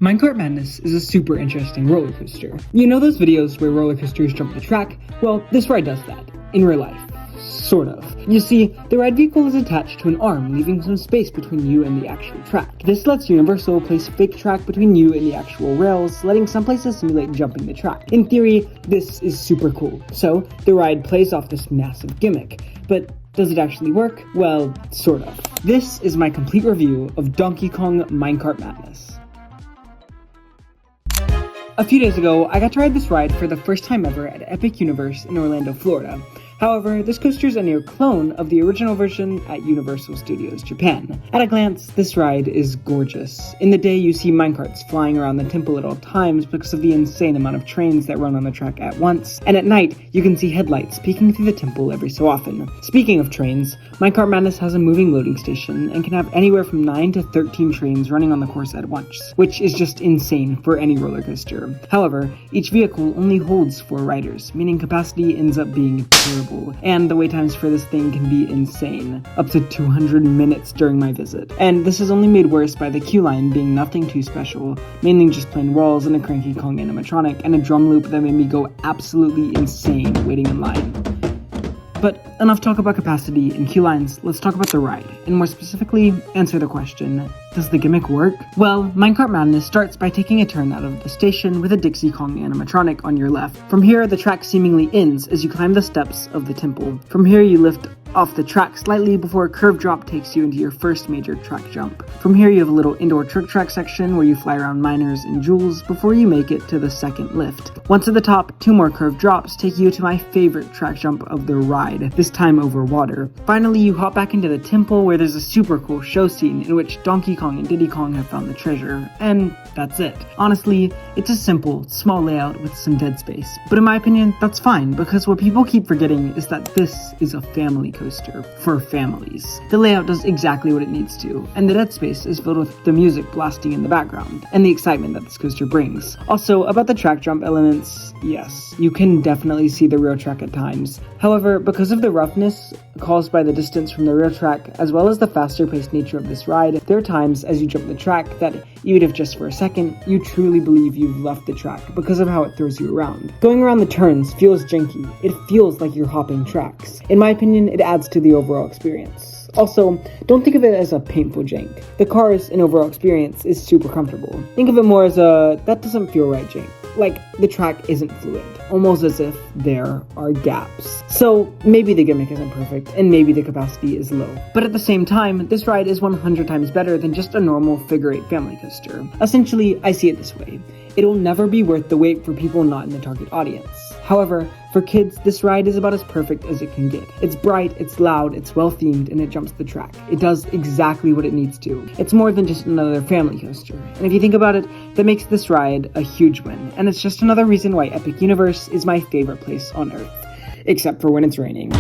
Minecart Madness is a super interesting roller coaster. You know those videos where roller coasters jump the track? Well, this ride does that. In real life. Sort of. You see, the ride vehicle is attached to an arm, leaving some space between you and the actual track. This lets Universal place fake track between you and the actual rails, letting some places simulate jumping the track. In theory, this is super cool. So, the ride plays off this massive gimmick. But does it actually work? Well, sort of. This is my complete review of Donkey Kong Minecart Madness. A few days ago, I got to ride this ride for the first time ever at Epic Universe in Orlando, Florida. However, this coaster is a near clone of the original version at Universal Studios Japan. At a glance, this ride is gorgeous. In the day, you see minecarts flying around the temple at all times because of the insane amount of trains that run on the track at once, and at night, you can see headlights peeking through the temple every so often. Speaking of trains, Minecart Madness has a moving loading station and can have anywhere from 9 to 13 trains running on the course at once, which is just insane for any roller coaster. However, each vehicle only holds 4 riders, meaning capacity ends up being terrible. And the wait times for this thing can be insane, up to 200 minutes during my visit. And this is only made worse by the queue line being nothing too special, mainly just plain walls and a Cranky Kong animatronic and a drum loop that made me go absolutely insane waiting in line. But enough talk about capacity and queue lines, let's talk about the ride, and more specifically, answer the question, does the gimmick work? Well, Minecart Madness starts by taking a turn out of the station with a Dixie Kong animatronic on your left. From here, the track seemingly ends as you climb the steps of the temple. From here, you lift off the track slightly before a curve drop takes you into your first major track jump. From here, you have a little indoor trick track section where you fly around miners and jewels before you make it to the second lift. Once at the top, 2 more curved drops take you to my favorite track jump of the ride, this time over water. Finally, you hop back into the temple where there's a super cool show scene in which Donkey Kong and Diddy Kong have found the treasure, and that's it. Honestly, it's a simple, small layout with some dead space, but in my opinion, that's fine, because what people keep forgetting is that this is a family coaster for families. The layout does exactly what it needs to, and the dead space is filled with the music blasting in the background, and the excitement that this coaster brings. Also, about the track jump elements, yes, you can definitely see the real track at times. However, because of the roughness caused by the distance from the real track, as well as the faster paced nature of this ride, there are times as you jump the track that, even if just for a second, you truly believe you've left the track because of how it throws you around. Going around the turns feels janky. It feels like you're hopping tracks. In my opinion, it adds to the overall experience. Also, don't think of it as a painful jank. The cars and overall experience is super comfortable. Think of it more as a, that doesn't feel right jank. Like, the track isn't fluid, almost as if there are gaps. So, maybe the gimmick isn't perfect, and maybe the capacity is low. But at the same time, this ride is 100 times better than just a normal figure-8 family coaster. Essentially, I see it this way. It'll never be worth the wait for people not in the target audience. However, for kids, this ride is about as perfect as it can get. It's bright, it's loud, it's well-themed, and it jumps the track. It does exactly what it needs to. It's more than just another family coaster. And if you think about it, that makes this ride a huge win. And it's just another reason why Epic Universe is my favorite place on Earth. Except for when it's raining.